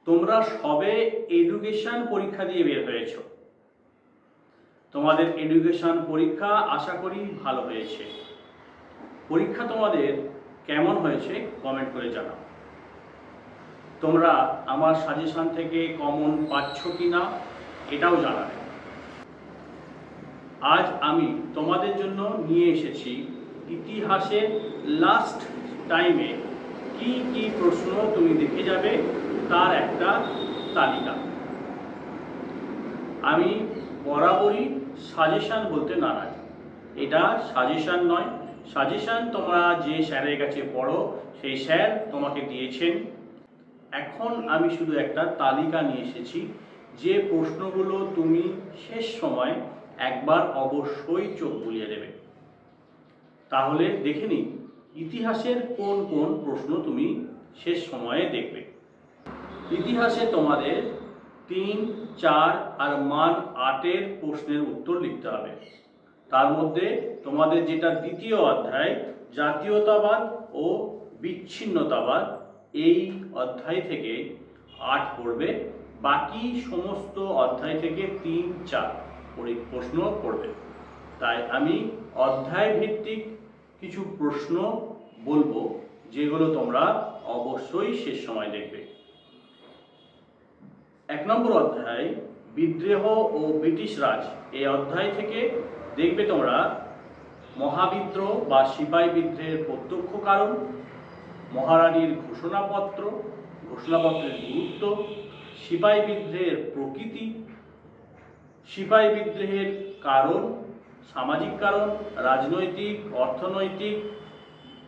তোমরা সবে এডুকেশন পরীক্ষা দিয়ে বের হয়েছো। তোমাদের এডুকেশন পরীক্ষা আশা করি ভালো হয়েছে। পরীক্ষা তোমাদের কেমন হয়েছে কমেন্ট করে জানাও। তোমরা আমার সাজেশন থেকে কমন পাচ্ছ কি না এটাও জানাবে। আজ আমি তোমাদের জন্য নিয়ে এসেছি ইতিহাসের লাস্ট টাইমে কি কি প্রশ্ন তুমি দেখে যাবে তার একটা তালিকা। আমি বরাবরই সাজেশন বলতে নারাজ। এটা সাজেশন নয়। সাজেশন তোমরা যে স্যারের কাছে পড়ো সেই স্যার তোমাকে দিয়েছেন। এখন আমি শুধু একটা তালিকা নিয়ে এসেছি যে প্রশ্নগুলো তুমি শেষ সময় একবার অবশ্যই চোখ বুলিয়ে দেবে। তাহলে দেখে নিই ইতিহাসের কোন কোন প্রশ্ন তুমি শেষ সময়ে দেখবে। ইতিহাসে তোমাদের 3, 4 আর মান 8-এর প্রশ্নের উত্তর লিখতে হবে। তার মধ্যে তোমাদের যেটা দ্বিতীয় অধ্যায় জাতীয়তাবাদ ও বিচ্ছিন্নতাবাদ, এই অধ্যায় থেকে 8 পড়বে। বাকি সমস্ত অধ্যায় থেকে 3, 4 প্রশ্ন পড়বে। তাই আমি অধ্যায় ভিত্তিক কিছু প্রশ্ন বলবো যেগুলো তোমরা অবশ্যই শেষ সময় দেখবে। 1 নম্বর অধ্যায় বিদ্রোহ ও ব্রিটিশ রাজ, এই অধ্যায় থেকে দেখবে তোমরা মহাবিদ্রোহ বা সিপাহী বিদ্রোহের প্রত্যক্ষ কারণ, মহারানীর ঘোষণাপত্রের গুরুত্ব, সিপাহী বিদ্রোহের প্রকৃতি, সিপাহী বিদ্রোহের কারণ, সামাজিক কারণ, রাজনৈতিক, অর্থনৈতিক,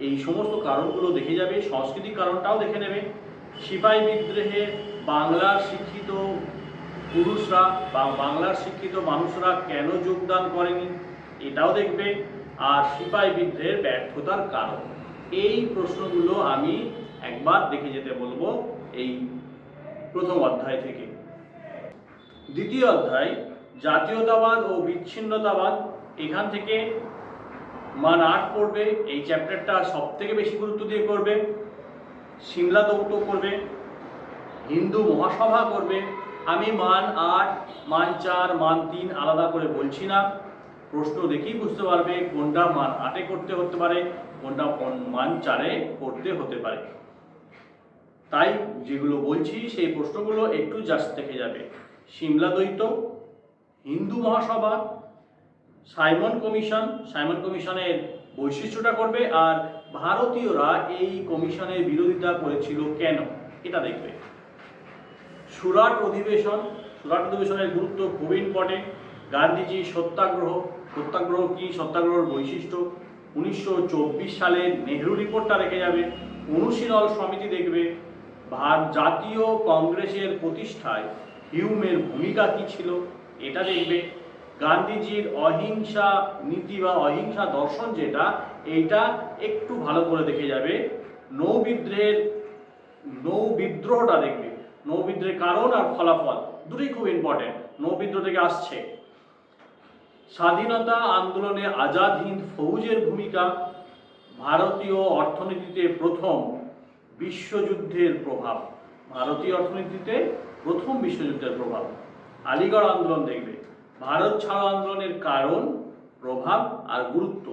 এই সমস্ত কারণগুলো দেখে যাবে। সাংস্কৃতিক কারণটাও দেখে নেবে। সিপাহী বিদ্রোহে বাংলার শিক্ষিত পুরুষরা বা বাংলার শিক্ষিত মানুষরা কেন যোগদান করেনি এটাও দেখবে। আর সিপাহী বিদ্রোহের ব্যর্থতার কারণ, এই প্রশ্নগুলো আমি একবার দেখে যেতে বলবো এই প্রথম অধ্যায় থেকে। দ্বিতীয় অধ্যায় জাতীয়তাবাদ ও বিচ্ছিন্নতাবাদ, এখান থেকে মান 8 পড়বে। এই চ্যাপ্টারটা সব থেকে বেশি গুরুত্ব দিয়ে করবে। সিমলা দৌত করবে, হিন্দু মহাসভা করবে। আমি মান 8, মান 4, মান 3 আলাদা করে বলছি না। প্রশ্ন দেখেই বুঝতে পারবে কোনটা মান 8-এ করতে হতে পারে, কোনটা মান 4-এ করতে হতে পারে। তাই যেগুলো বলছি সেই প্রশ্নগুলো একটু জাস্ট দেখে যাবে। সিমলা দ্বৈত, হিন্দু মহাসভা, সাইমন কমিশনের বৈশিষ্ট্যটা করবে। আর ভারতীয়রা এই কমিশনের বিরোধিতা করেছিল কেন এটা দেখবে। সুরাট অধিবেশনের গুরুত্ব খুব ইম্পর্টেন্ট। গান্ধীজি সত্যাগ্রহ কি, সত্যাগ্রহের বৈশিষ্ট্য, 1924 সালের নেহরু রিপোর্টটা রেখে যাবে। অনুশীলন সমিতি দেখবে। জাতীয় কংগ্রেসের প্রতিষ্ঠায় হিউমের ভূমিকা কি ছিল এটা দেখবে। গান্ধীজির অহিংসা নীতি বা অহিংসা দর্শন যেটা, এইটা একটু ভালো করে দেখে যাবে। নৌবিদ্রোহটা দেখবে। নৌবিদ্রোহের কারণ আর ফলাফল দুটোই খুব ইম্পর্টেন্ট, নৌবিদ্রোহ থেকে আসছে। স্বাধীনতা আন্দোলনে আজাদ হিন্দ ফৌজের ভূমিকা, ভারতীয় অর্থনীতিতে প্রথম বিশ্বযুদ্ধের প্রভাব, আলিগড় আন্দোলন দেখবে। ভারত ছাড়ো আন্দোলনের কারণ, প্রভাব আর গুরুত্ব,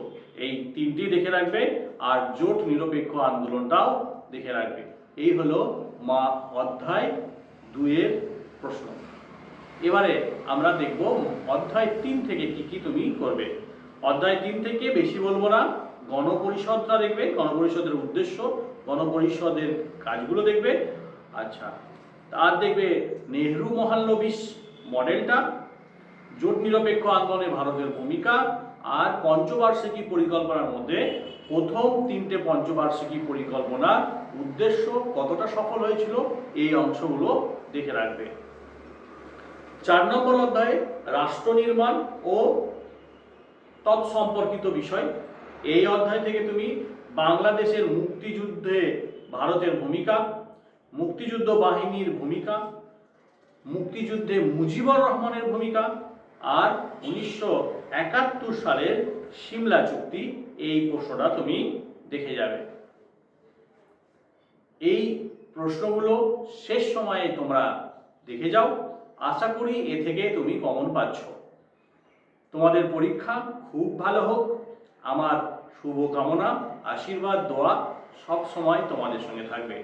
এই 3টি দেখে রাখবে। আর জোট নিরপেক্ষ আন্দোলনটাও দেখে রাখবে। এই হলো অধ্যায় 2-এর প্রশ্ন। এবারে আমরা দেখব অধ্যায় 3 থেকে কি কি তুমি করবে। অধ্যায় 3 থেকে বেশি বলবো না। গণপরিষদটা দেখবে, গণপরিষদের উদ্দেশ্য, গণপরিষদের কাজগুলো দেখবে। আচ্ছা, আর দেখবে নেহরু মহালনবিশ মডেলটা, জোট নিরপেক্ষ আন্দোলনে ভারতের ভূমিকা, আর পঞ্চবার্ষিকী পরিকল্পনার মধ্যে প্রথম 3টে পঞ্চবার্ষিকী পরিকল্পনার উদ্দেশ্য কতটা সফল হয়েছিল এই অংশগুলো দেখে রাখবে। 4 নম্বর অধ্যায়ে রাষ্ট্র নির্মাণ ও তৎসম্পর্কিত বিষয়, এই অধ্যায় থেকে তুমি বাংলাদেশের মুক্তিযুদ্ধে ভারতের ভূমিকা, মুক্তিযুদ্ধ বাহিনীর ভূমিকা, মুক্তিযুদ্ধে মুজিবুর রহমানের ভূমিকা, আর 1971 সালের সিমলা চুক্তি, এই প্রশ্নটা তুমি দেখে যাবে। এই প্রশ্নগুলো শেষ সময়ে তোমরা দেখে যাও। আশা করি এ থেকে তুমি কমন পাচ্ছ। তোমাদের পরীক্ষা খুব ভালো হোক। আমার শুভকামনা, আশীর্বাদ, দোয়া সব সময় তোমাদের সঙ্গে থাকবে।